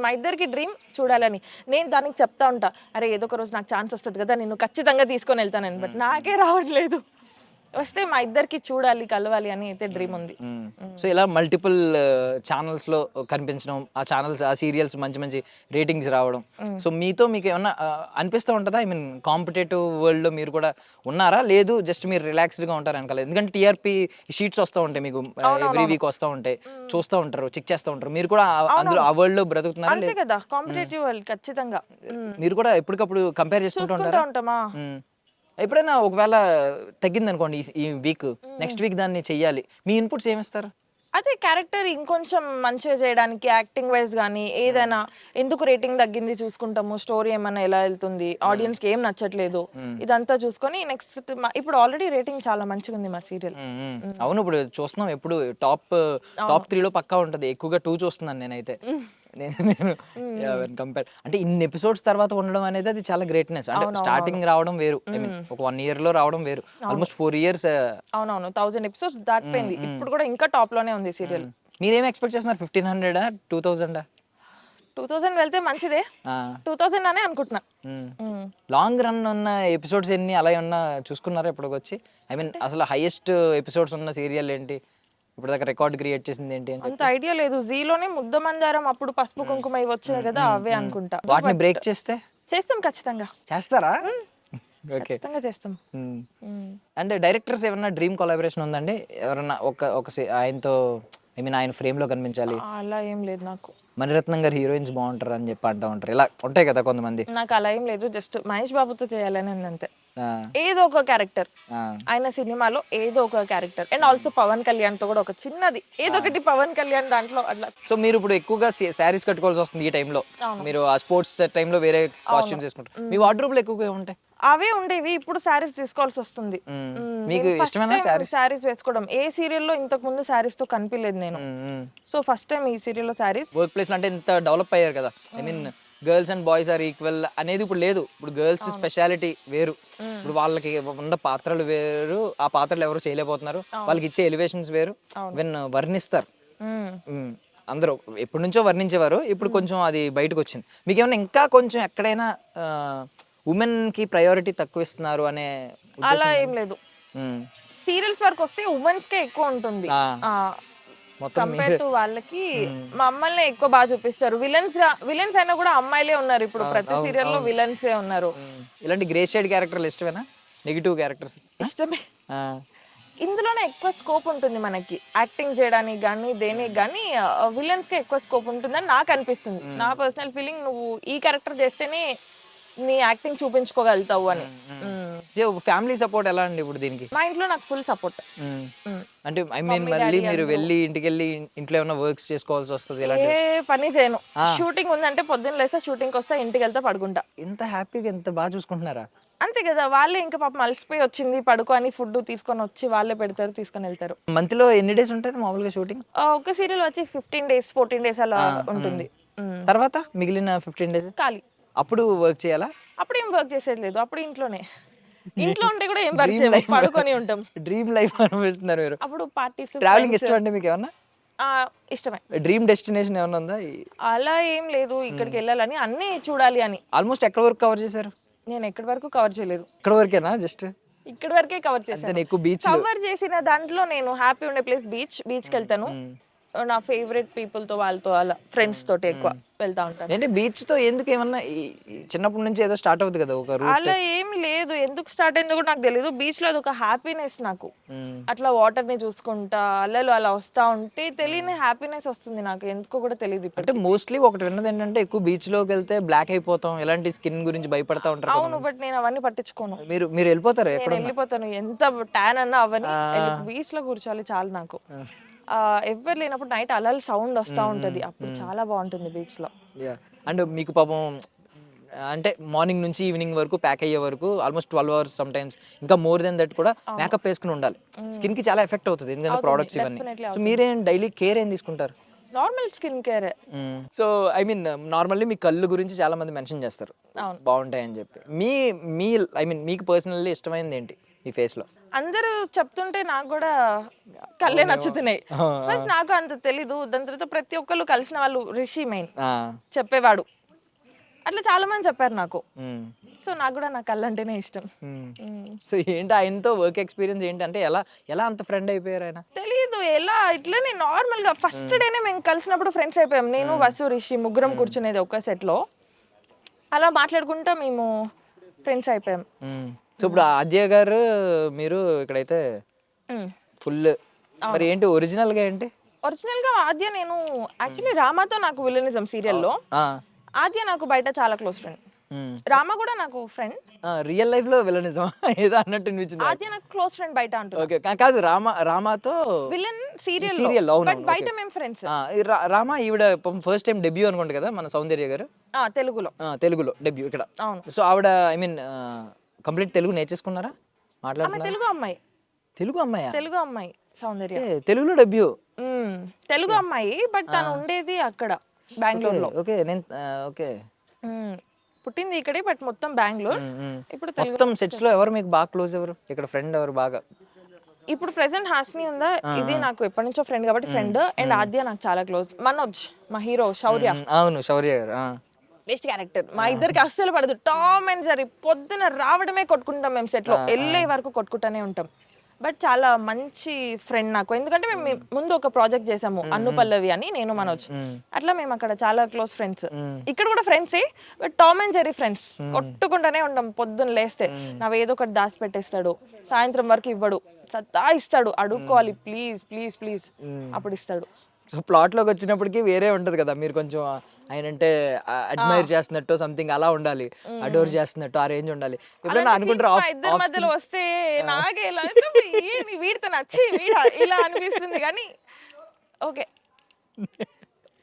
మా ఇద్దరికి డ్రీమ్ చూడాలని. నేను దానికి చెప్తా ఉంటా, అరే ఏదో ఒక రోజు నాకు ఛాన్స్ వస్తుంది కదా, నేను ఖచ్చితంగా తీసుకొని వెళ్తానని. బట్ నాకే రావట్లేదు. వస్తే మా ఇద్దరికి చూడాలి, కలవాలి అని అయితే డ్రీమ్ ఉంది.
సో ఇలా మల్టిపుల్ ఛానల్స్ లో కనిపించడం, ఆ ఛానల్స్ ఆ సీరియల్స్ మంచి మంచి రేటింగ్స్ రావడం, సో మీతో మీకు ఏమన్నా అనిపిస్తూ ఉంటుందా? ఐ మీన్ కాంపిటేటివ్ వరల్డ్ లో మీరు కూడా ఉన్నారా? లేదు జస్ట్ మీరు రిలాక్స్డ్ గా ఉంటారు అనుకోలేదు? ఎందుకంటే టీఆర్పీ షీట్స్ వస్తూ ఉంటాయి మీకు, ఎవ్రీ వీక్ వస్తూ ఉంటాయి, చూస్తూ ఉంటారు, చెక్ చేస్తూ ఉంటారు. మీరు కూడా అందులో ఆ వరల్డ్ లో బ్రతుకుతున్నారా?
అంతే కదా, కాంపిటేటివ్ వరల్డ్ ఖచ్చితంగా.
మీరు కూడా ఎప్పటికప్పుడు కంపేర్ చేసుకుంటూ
ఉంటామా?
ఎప్పుడైనా ఒకవేళ తగ్గింది అనుకోండి ఈ వీక్, నెక్స్ట్ వీక్ దాన్ని చెయ్యాలి, మీ ఇన్పుట్స్ ఏమిస్తారు?
అదే క్యారెక్టర్ ఇంకొంచెం మంచిగా చేయడానికి, యాక్టింగ్ వైజ్ కానీ ఏదైనా, ఎందుకు రేటింగ్ తగ్గింది చూసుకుంటాము, స్టోరీ ఏమైనా ఎలా వెళ్తుంది, ఆడియన్స్ కి ఏం నచ్చట్లేదు, ఇదంతా చూసుకొని నెక్స్ట్. ఇప్పుడు ఆల్రెడీ రేటింగ్ చాలా మంచిగా ఉంది మా సీరియల్.
అవును, ఇప్పుడు చూస్తున్నాం, ఎప్పుడు టాప్ 3 లో పక్కా ఉంటది. ఎక్కువగా 2 చూస్తున్నాను నేనైతే. కంపేర్ అంటే ఇన్ని ఎపిసోడ్స్ తర్వాత ఉండడం అనేది అది చాలా గ్రేట్నెస్. అంటే స్టార్టింగ్ రావడం వేరు, ఐ మీన్ ఒక 1 year లో రావడం వేరు, ఆల్మోస్ట్ 4 years.
అవునవును, 1000 ఎపిసోడ్స్ దాటిపోయింది. ఇప్పుడు కూడా ఇంకా టాప్ లోనే ఉంది సీరియల్.
మీరేం ఎక్స్పెక్ట్ చేస్తున్నారు? 1500 2000?
2000 వెళ్తే మంచిదే, 2000 అనే అనుకుంటున్నా.
లాంగ్ రన్ ఉన్న ఎపిసోడ్స్ ఎన్ని అలా ఉన్నా చూసుకున్నారా ఇప్పటికి వచ్చి? ఐ మీన్ అసలు హైయెస్ట్ ఎపిసోడ్స్ ఉన్న సీరియల్ ఏంటి ఇప్పుడు దాకా, రికార్డ్ క్రియేట్ చేసింది ఏంటి?
అంత ఐడియా లేదు. జీలోనే ముద్ద మందారం, అప్పుడు పసుపు కుంకుమ ఇవి వచ్చాయి కదా, అవే అనుకుంటా.
వాటిని బ్రేక్ చేస్తే
చేస్తాం, ఖచ్చితంగా
చేస్తారా?
ఖచ్చితంగా చేస్తాం.
అంటే డైరెక్టర్స్ ఏమన్నా డ్రీమ్ కొలాబరేషన్ ఉందండి? ఎవరన్నా ఒక ఆయనతో, ఐ మీన్ ఆయన ఫ్రేమ్ లో కనిపించాలి
అలా ఏం లేదు నాకు.
మణిరత్నం గారు హీరోయిన్స్ బాగుంటారు అని చెప్పి అంటూ ఉంటారు, ఇలా ఉంటాయి కదా కొంతమంది.
నాకు అలా ఏం లేదు, జస్ట్ మహేష్ బాబుతో చేయాలని ఉంది అంతే. ఏదో ఒక క్యారెక్టర్, ఆయన సినిమాలో ఏదో ఒక character. And also Pawan Kalyan తో కూడా ఒక చిన్నది ఏదో ఒకటి, పవన్ కళ్యాణ్ దాంట్లో అట్లా. సో
మీరు ఇప్పుడు ఎక్కువగా శారీస్ కట్టుకోవాల్సి వస్తుంది ఈ టైంలో, మీరు ఆ స్పోర్ట్స్ టైంలో వేరే కాస్ట్యూమ్స్ వేసుకుంటారు. మీ వార్డ్రోబ్ లో ఎక్కువగా ఉంటాయి?
అవే ఉండేవి, ఇప్పుడు శారీస్ తీసుకోవాల్సి వస్తుంది.
మీకు ఇష్టమైన
శారీస్ వేసుకోవడం. ఏ సీరియల్లో ఇంతకు ముందు శారీస్ తో కనిపించలేదు నేను, సో ఫస్ట్ టైం ఈ సీరియల్లో శారీస్.
వర్క్ ప్లేస్ అంటే ఇంత డెవలప్ అయ్యారు కదా, I mean girls and boys are equal అనేది ఇప్పుడు లేదు. ఇప్పుడు గర్ల్స్ స్పెషాలిటీ వేరు, ఇప్పుడు వాళ్ళకి ఉన్న పాత్రలు వేరు, ఆ పాత్రలు ఎవరు చేయలేకపోతున్నారు, వాళ్ళకి ఇచ్చే ఎలివేషన్స్ వేరు, వర్ణిస్తారు. అందరూ ఎప్పటి నుంచో వర్ణించేవారు, ఇప్పుడు కొంచెం అది బయటకు వచ్చింది. మీకు ఏమైనా ఇంకా కొంచెం ఎక్కడైనా ఉమెన్ కి ప్రయారిటీ తక్కువ ఇస్తున్నారు అనే?
అలా ఏం లేదు, సీరియల్స్ వరకు వస్తే ఉమెన్స్ కే ఎక్కువ ఉంటుంది కంపేర్ టు వాళ్ళకి. మమ్మల్ని ఎక్కువ బాగా చూపిస్తారు. విలన్స్ అయినా కూడా అమ్మాయిలే ఉన్నారు ఇప్పుడు, ప్రతి సీరియల్ లో విలన్స్ ఉన్నారు.
ఇలాంటి గ్రే షేడ్ క్యారెక్టర్లు ఇష్టమేనా? నెగిటివ్ క్యారెక్టర్స్
ఇష్టమే. ఇందులోనే ఎక్కువ స్కోప్ ఉంటుంది మనకి యాక్టింగ్ చేయడానికి కానీ దేనికి కానీ. విలన్స్ కి ఎక్కువ స్కోప్ ఉంటుందని నాకు అనిపిస్తుంది, నా పర్సనల్ ఫీలింగ్. నువ్వు ఈ క్యారెక్టర్ చేస్తేనే నీ యాక్టింగ్ చూపించుకోగలుగుతావు అని.
ఫ్యామిలీ సపోర్ట్ ఎలా అండి ఇప్పుడు దీనికి?
మా ఇంట్లో నాకు ఫుల్ సపోర్ట్.
అంటే ఐ మీన్ మళ్ళీ మీరు వెళ్ళి ఇంటికి వెళ్ళి ఇంట్లో ఏమైనా వర్క్స్ చేసుకోవాల్సి వస్తుంది?
ఏ పని చేయను, షూటింగ్ ఉందంటే పొద్దున్న లేస్తే షూటింగ్ వస్తా, ఇంటికి వెళ్తే పడుకుంటా.
ఎంత హ్యాపీగా, ఎంత బాగా చూసుకుంటున్నారా?
అంతే కదా, వాళ్ళే ఇంకా పాపం అలసిపోయి వచ్చింది పడుకొని ఫుడ్ తీసుకొని వచ్చి వాళ్ళే పెడతారు, తీసుకొని వెళ్తారు.
మంత్ లో ఎన్ని డేస్ ఉంటుంది మామూలుగా షూటింగ్?
ఒక సీరియల్ వచ్చి 15 days 14 days అలా ఉంటుంది.
తర్వాత మిగిలిన 15 days
ఖాళీ.
అప్పుడు వర్క్ చేయాలా?
అప్పుడు ఏం వర్క్ చేసేది లేదు, అప్పుడు ఇంట్లోనే. ఇంట్లో ఉంటే కూడా ఏం వర్క్ చేయలేదు, పడుకొని ఉంటాం.
డ్రీమ్ లైఫ్ అనిపిస్తున్నారు మీరు.
అప్పుడు పార్టీస్.
ట్రావెలింగ్ ఇష్టం అండి మీకు ఏమన్నా?
ఇష్టమే.
డ్రీమ్ డెస్టినేషన్ ఏమైనా ఉందా?
అలా ఏం లేదు ఇక్కడికి వెళ్ళాలని, అన్నీ చూడాలి అని.
ఆల్మోస్ట్ ఎక్కడ వరకు కవర్ చేశారు?
నేను ఎక్కడి వరకు కవర్ చేయలేదు,
ఇక్కడ వరకేనా? జస్ట్
ఇక్కడి వరకే కవర్ చేశాను.
ఎక్కువ బీచ్
కవర్ చేసిన దాంట్లో నేను హ్యాపీ ఉండే ప్లేస్ బీచ్కి వెళ్తాను. నా ఫేవరెట్ పీపుల్ తో, వాళ్ళతో, అలా ఫ్రెండ్స్ తోటి ఎక్కువ వెళ్తా ఉంటాను.
అంటే బీచ్ తో ఎందుకు, ఏమన్నా చిన్నప్పటి నుంచి ఏదో స్టార్ట్ అవుతుంది కదా ఒక రూట్?
అలా ఏమి లేదు, ఎందుకు స్టార్ట్ అయిందో కూడా నాకు తెలియదు. బీచ్ లో అదొక హ్యాపీనెస్ నాకు. అట్లా వాటర్ ని చూసుకుంటా అలలు అలా వస్తా ఉంటే తెలియని హ్యాపీనెస్ వస్తుంది నాకు, ఎందుకో కూడా తెలియదు.
అంటే మోస్ట్లీ ఒకటి విన్నది ఏంటంటే ఎక్కువ బీచ్ లోకి వెళ్తే బ్లాక్ అయిపోతాం, ఇలాంటి స్కిన్ గురించి భయపడతా ఉంటారు.
అవును, బట్ నేను అవన్నీ పట్టించుకోను.
మీరు వెళ్ళిపోతారు?
నేను వెళ్ళిపోతాను, ఎంత ట్యాన్ అన్నా అవన్నీ. బీచ్ లో కూర్చోవాలి చాలు నాకు. ఎవరు లేనప్పుడు నైట్ అలలు సౌండ్ వస్తూ ఉంటుంది, అప్పుడు చాలా బాగుంటుంది బీచ్ లో.
అండ్ మీకు పాపం అంటే మార్నింగ్ నుంచి ఈవినింగ్ వరకు ప్యాక్ అయ్యే వరకు ఆల్మోస్ట్ 12 hours సమ్ టైమ్స్, ఇంకా మోర్ దెన్ దట్ కూడా మేకప్ వేసుకుని ఉండాలి. స్కిన్ కి చాలా ఎఫెక్ట్ అవుతుంది ఎందుకంటే ప్రోడక్ట్స్ ఇవన్నీ. సో మీరేం డైలీ కేర్ ఏం తీసుకుంటారు?
Normal skin care.
So I mean normally మీ కళ్ళు గురించి చాలా మంది మెన్షన్ చేస్తారు బాగుంటాయని చెప్పి. మీ ఐ మీన్ మీకు పర్సనల్లీ ఇష్టమైనది ఏంటి మీ ఫేస్ లో?
అందరూ చెప్తుంటే నాకు కూడా కళ్ళే నచ్చుతున్నాయి, బట్ నాకు అంత తెలీదు. దాని తర్వాత ప్రతి ఒక్కళ్ళు కలిసిన వాళ్ళు రిషి మెయిన్ చెప్పేవాడు, అట్లా చాలా మంది చెప్పారు నాకు. సో నాకు కూడా నా కళ్ళు అంటేనే ఇష్టం.
సో ఏంటి ఆయనతో వర్క్ ఎక్స్పీరియన్స్ ఏంటి, అంటే ఎలా అంత ఫ్రెండ్ అయిపోయారు ఆయన?
తెలీదు ఎలా, ఇట్లనే నార్మల్ గా ఫస్ట్ డేనే మేము కలిసినప్పుడు ఫ్రెండ్స్ అయిపోయాం. నేను వసు రిషి ముగ్గురం కూర్చునేది ఒక సెట్ లో, అలా మాట్లాడుకుంటా మేము ఫ్రెండ్స్ అయిపోయాం.
సో ఇప్పుడు ఆద్య గారు మీరు ఇక్కడైతే ఫుల్, మరి ఏంటి ఒరిజినల్ గా ఏంటి?
ఒరిజినల్ గా ఆద్య, నేను యాక్చువల్లీ రామాతో నాకు విలనిజం సీరియల్లో, ఆద్య నాకు బయట చాలా క్లోజ్ ఫ్రెండ్. రామ కూడా నాకు ఫ్రెండ్.
రియల్ లైఫ్ లో విలనిజం ఏదో అన్నట్టు అనిపించింది.
ఆద్య నాకు క్లోజ్ ఫ్రెండ్ బయట అంటున్నా.
ఓకే, కాదు రామాతో
విలన్ సీరియల్, బట్ బయట మేము ఫ్రెండ్స్.
రామ ఈవిడ ఫస్ట్ టైం డెబ్యూ అనుకుంటా కదా మన సౌందర్య గారు, తెలుగులో డెబ్యూ ఇక్కడ. అవును. సో ఆవిడ ఐ మీన్ కంప్లీట్ తెలుగు నేర్చేసుకున్నారా? మాట్లాడుతున్నారు? తెలుగు అమ్మాయి సౌందర్య, తెలుగులో డెబ్యూ.
తెలుగు అమ్మాయి, బట్ తను ఉండేది అక్కడ బెంగళూరులో.
ఓకే, నేను ఓకే
పుట్టింది ఇక్కడే, బట్ మొత్తం బెంగళూరు. ఇప్పుడు
మొత్తం సెట్స్ లో ఎవరు మీకు బాగా క్లోజ్, ఎవరు ఇక్కడ ఫ్రెండ్ ఎవరు బాగా?
ఇప్పుడు ప్రెసెంట్ హాస్ని ఉందా, ఇది నాకు ఎప్పటి నుంచో ఫ్రెండ్ కాబట్టి ఫ్రెండ్. అండ్ ఆద్య నాకు చాలా క్లోజ్. మనోజ్ మా హీరో, శౌర్య.
అవును, శౌర్య గారు
బెస్ట్ క్యారెక్టర్. మా ఇద్దరికి అస్సలు పడదు. టామ్ అండ్ జెర్రీ, పొద్దున రావడమే కొట్టుకుంటాం మేము, సెట్ లో వెళ్ళే వరకు కొట్టుకుంటానే ఉంటాం. బట్ చాలా మంచి ఫ్రెండ్ నాకు, ఎందుకంటే మేము ముందు ఒక ప్రాజెక్ట్ చేసాము అన్ను పల్లవి అని, నేను మనోజ్. అట్లా మేము అక్కడ చాలా క్లోజ్ ఫ్రెండ్స్. ఇక్కడ కూడా ఫ్రెండ్సే, but Tom and Jerry friends. కొట్టుకుంటానే ఉంటాం, పొద్దున్న లేస్తే నా ఏదో ఒకటి దాచి పెట్టేస్తాడు, సాయంత్రం వరకు ఇవ్వడు, సత్తా ఇస్తాడు, అడుక్కోవాలి ప్లీజ్ ప్లీజ్ ప్లీజ్, అప్పుడు ఇస్తాడు.
సో ప్లాట్ లోకి వచ్చినప్పటికీ వేరే ఉంటది కదా, మీరు కొంచెం ఆయన అంటే అడ్మైర్ చేస్తున్నట్టు సంథింగ్ అలా ఉండాలి, అడోర్ చేస్తున్నట్టు ఆ రేంజ్ ఉండాలి. ఎప్పుడైనా అనుకుంటారు
ఇద్దరి మధ్యలో వస్తే నాకే వీడితో నచ్చి ఇలా అనిపిస్తుంది, కానీ ఓకే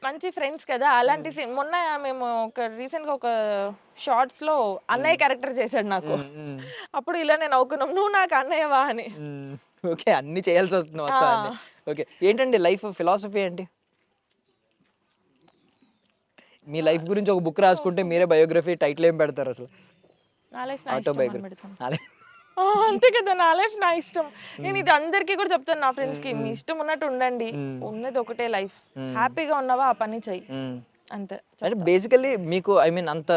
మంచి ఫ్రెండ్స్ కదా. అలాంటి మొన్న మేము రీసెంట్ గా ఒక షార్ట్స్ లో అన్నయ్య క్యారెక్టర్ చేశాడు నాకు, అప్పుడు ఇలా నేను నవ్వుకున్నాం, నువ్వు నాకు అన్నయ్యవా అని.
ఓకే, అన్ని చేయాల్సి వస్తుంది మొత్తం. ఓకే, ఏంటండి లైఫ్ ఫిలాసఫీ ఏంటి? మీ లైఫ్ గురించి ఒక బుక్ రాసుకుంటే మీరే బయోగ్రఫీ టైటిల్ ఏం పెడతారు అసలు? ఆటోబయోగ్రఫీ
అంతే కదా, నా లైఫ్ నా ఇష్టం. నేను ఇది అందరికీ కూడా చెప్తాను, నా ఫ్రెండ్స్ కి, మీ ఇష్టం ఉన్నట్టు ఉండండి, ఉన్నది ఒకటే లైఫ్, హ్యాపీగా ఉన్నావా ఆ పని చెయ్యి, అంతే.
అంటే బేసికల్లీ మీకు ఐ మీన్ అంత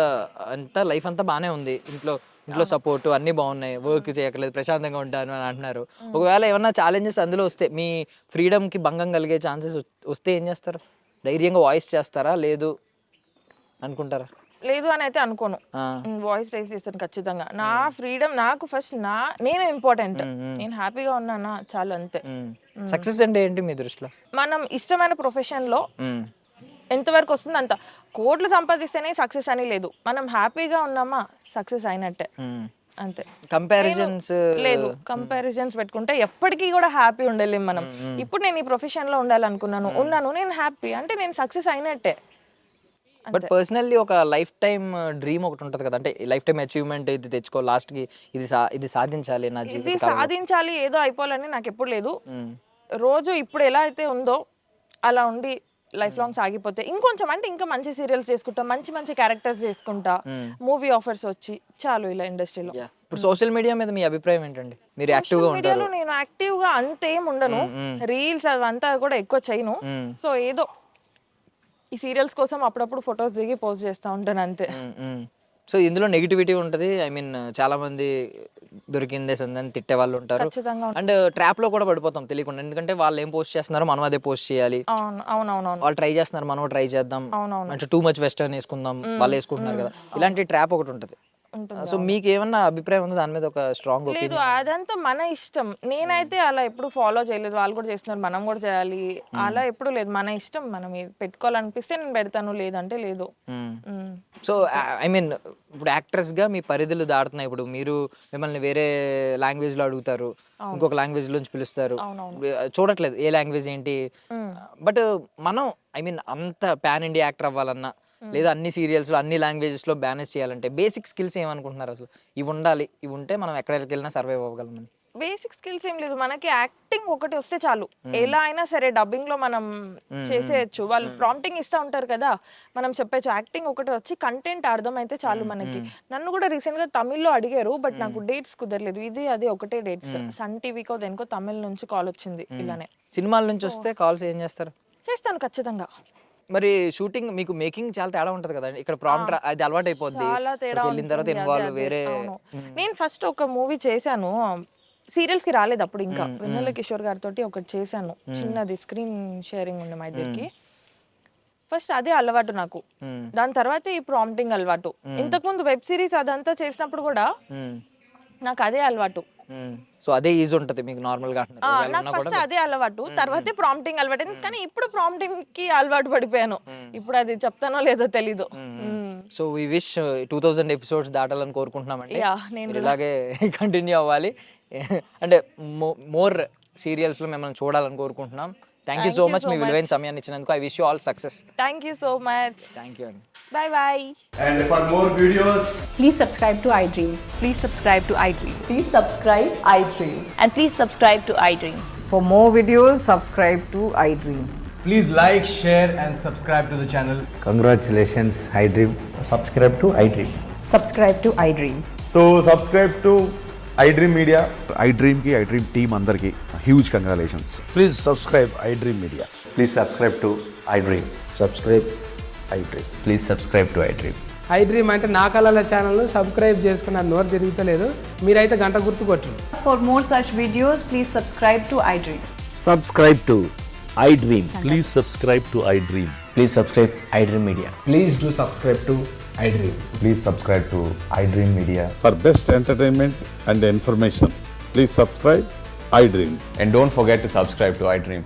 లైఫ్ అంతా బాగానే ఉంది, ఇంట్లో సపోర్ట్ అన్ని బాగున్నాయి, వర్క్ చేయక్కర్లేదు, ప్రశాంతంగా ఉంటాను అని అంటున్నారు. ఒకవేళ ఏమన్నా ఛాలెంజెస్ అందులో వస్తే, మీ ఫ్రీడమ్ కి భంగం కలిగే ఛాన్సెస్ వస్తే ఏం చేస్తారు? ధైర్యంగా వాయిస్ చేస్తారా, లేదు అనుకుంటారా?
లేదు అని అయితే అనుకోను, వాయిస్ రైజ్ చేస్తాను ఖచ్చితంగా. నా ఫ్రీడమ్ నాకు ఫస్ట్, నేను ఇంపార్టెంట్, నేను హ్యాపీగా ఉన్నానా చాలు, అంతే.
సక్సెస్ అంటే ఏంటి మీ దృష్టిలో?
మనం ఇష్టమైన ప్రొఫెషన్ లో ఎంతవరకు వస్తుంది అంత. కోట్లు సంపాదిస్తేనే సక్సెస్ అని లేదు, మనం హ్యాపీగా ఉన్నామా సక్సెస్ అయినట్టే, అంతే.
కంపారిజన్స్
లేదు, కంపారిజన్స్ పెట్టుకుంటే ఎప్పటికీ కూడా హ్యాపీ ఉండలేం మనం. ఇప్పుడు నేను ఈ ప్రొఫెషన్ లో ఉన్నాను, నేను హ్యాపీ అంటే నేను సక్సెస్ అయినట్టే.
బట్ పర్సనల్లీ ఒక లైఫ్ టైం డ్రీమ్ ఒకటి ఉంటుంది కదా, అంటే లైఫ్ టైం అచీవ్మెంట్ ఇది తెచ్చుకో, లాస్ట్ కి ఇది సాధించాలి, నా జీవితం
ఇది సాధించాలి, ఏదో అయిపోవాలని నాకు ఎప్పుడు లేదు. రోజు ఇప్పుడు ఎలా అయితే ఉందో అలా ఉండి లైఫ్ లాంగ్ సాగిపోతే, ఇంకొంచెం అంటే ఇంకా మంచి సీరియల్స్ చేసుకుంటా, మంచి క్యారెక్టర్స్ చేసుకుంటా, మూవీ ఆఫర్స్ వచ్చి చాలు ఇలా ఇండస్ట్రీలో.
ఇప్పుడు సోషల్ మీడియా మీద మీ అభిప్రాయం ఏంటండి? మీరు యాక్టివ్ గా ఉంటారు.
మీడియాలో నేను యాక్టివ్ గా అంతేం ఉండను, రీల్స్ అవంతా కూడా ఎక్కువ చేయను. సో ఏదో ఈ సీరియల్స్ కోసం అప్పుడప్పుడు ఫొటోస్ దిగి పోస్ట్ చేస్తా ఉంటాను అంతే.
సో ఇందులో నెగిటివిటీ ఉంటది. ఐ మీన్ చాలా మంది దొరికిందే సందని తిట్టే వాళ్ళు ఉంటారు.
ఖచ్చితంగా
అండ్ ట్రాప్ లో కూడా పడిపోతాం తెలియకుండా. ఎందుకంటే వాళ్ళు ఏం పోస్ట్ చేస్తున్నారో మనం అదే పోస్ట్ చేయాలి.
అవునవునవును
వాళ్ళు ట్రై చేస్తున్నారు, మనం ట్రై చేద్దాం.
అవునవును
అంటే టూ మచ్ వెస్టర్న్ వేసుకుందాం, వాళ్ళు వేసుకుంటున్నారు కదా, ఇలాంటి ట్రాప్ ఒకటి ఉంటది.
ఉంటుంది.
సో మీకు ఏమన్నా అభిప్రాయం ఉందా దాని మీద? ఒక స్ట్రాంగ్
లేదు,
ఒపీనియన్?
అదంతా మన ఇష్టం. నేనైతే అలా ఎప్పుడు ఫాలో చేయలేదు. వాళ్ళు కూడా చేస్తున్నారు, మనం కూడా చేయాలి అలా ఎప్పుడు లేదు. మన ఇష్టం, మనం ఏది పెట్టుకోవాలనిపిస్తే నేను పెడతాను, లేదంటే లేదు.
సో ఐ మీన్ ఇప్పుడు యాక్ట్రెస్ గా మీ పరిధులు దాటుతున్నాయి. ఇప్పుడు మీరు మిమ్మల్ని వేరే లాంగ్వేజ్ లో అడుగుతారు, ఇంకొక లాంగ్వేజ్ లోంచి పిలుస్తారు, చూడట్లేదు ఏ లాంగ్వేజ్ ఏంటి. బట్ మనం ఐ మీన్ అంత పాన్ ఇండియా యాక్టర్ అవ్వాలన్నా లేదా అన్ని సీరియల్స్ లో అన్ని లాంగ్వేజెస్ లో బ్యానెస్ చేయాలంటే బేసిక్ స్కిల్స్ ఏమనుకుంటున్నారు అసలు? ఇవి ఉండాలి, ఇవి ఉంటే మనం ఎక్కడికి వెళ్ళినా సర్వైవ్ అవ్వగలమని.
బేసిక్ స్కిల్స్ ఏం లేదు, మనకి యాక్టింగ్ ఒకటి వస్తే చాలు. ఎలా అయినా సరే డబ్బింగ్ లో మనం చేసేయచ్చు. వాళ్ళు ప్రాంప్టింగ్ ఇస్తా ఉంటారు కదా, మనం చెప్పచ్చు. యాక్టింగ్ ఒకటి వచ్చి కంటెంట్ అర్థమైతే చాలు మనకి. నన్ను కూడా రీసెంట్ గా తమిళ్లో అడిగారు, బట్ నాకు డేట్స్ కుదరలేదు. ఇది అది ఒకటే డేట్స్. సన్ టీవీకో దేనికో తమిళ్ నుంచి కాల్ వచ్చింది ఇలానే.
సినిమాల నుంచి వస్తే కాల్స్ ఏం చేస్తారు?
చేస్తాను ఖచ్చితంగా.
మరి షూటింగ్ మీకు మేకింగ్ చాలా తేడా ఉంటది కదా, ఇక్కడ ప్రాంప్ట్ అది అలవాటు అయిపోద్ది,
చాలా తేడా
వెళ్ళిన తర్వాత
ఉంటుంది.
ఇన్వాల్వ్
అదే,
వేరే.
అవును. నేను ఫస్ట్ ఒక మూవీ చేశాను, సీరియల్స్ కి రాలేదు అప్పుడు ఇంకా. వెన్నెల కిషోర్ గారితో ఒకటి చేశాను, చిన్నది స్క్రీన్ షేరింగ్ ఉండే మా ఇద్దరికి. ఫస్ట్ అదే అలవాటు నాకు. దాని తర్వాత ఈ ప్రాంప్టింగ్ అలవాటు. ఇంతకు ముందు వెబ్ సిరీస్ అదంతా చేసినప్పుడు కూడా నాకు అదే అలవాటు.
సో అదే ఈజీ ఉంటది మీకు నార్మల్ గా?
నాకు ఫస్ట్ అదే అలవాటు, తర్వాత ప్రాంప్టింగ్ అలవాటు. కానీ ఇప్పుడు ప్రాంప్టింగ్ కి అలవాటు పడిపోయాను. ఇప్పుడు అది చెప్తానో లేదో తెలీదు.
సో వి విష్ 2000 ఎపిసోడ్స్ దాటాలని కోరుకుంటున్నామండి.
నేను
మీరు ఇలాగే కంటిన్యూ అవ్వాలి. అంటే మోర్ సీరియల్స్ లో మిమ్మల్ని చూడాలని కోరుకుంటున్నాం. థ్యాంక్ యూ సో మచ్ మీ విలువైన సమయాన్ని ఇచ్చినందుకు. I wish you all success.
Thank you so much.
Thank you అండి.
Bye bye.
And for more videos,
Please subscribe to iDream.
Please subscribe to iDream.
Please subscribe iDream.
And please subscribe to iDream.
For more videos, subscribe to iDream.
please like, share, and subscribe to the channel.
Congratulations, iDream. Subscribe to iDream.
Subscribe to iDream.
So subscribe to iDream Media.
iDream team అందరికి huge congratulations.
Please subscribe iDream Media.
Please subscribe to iDream.
Subscribe iDream.
Please subscribe to iDream.
iDream అంటే నా కళల ఛానల్ను subscribe చేసుకున్న నోరు తిరుగుతలేదు, మీరైతే గంట గుర్తు కొట్టండి.
For more such videos, please subscribe to iDream.
Subscribe to iDream.
Please subscribe to iDream.
Please subscribe iDream Media.
Please do subscribe to iDream.
Please subscribe to iDream Media.
For best entertainment and information please subscribe iDream.
And don't forget to subscribe to iDream.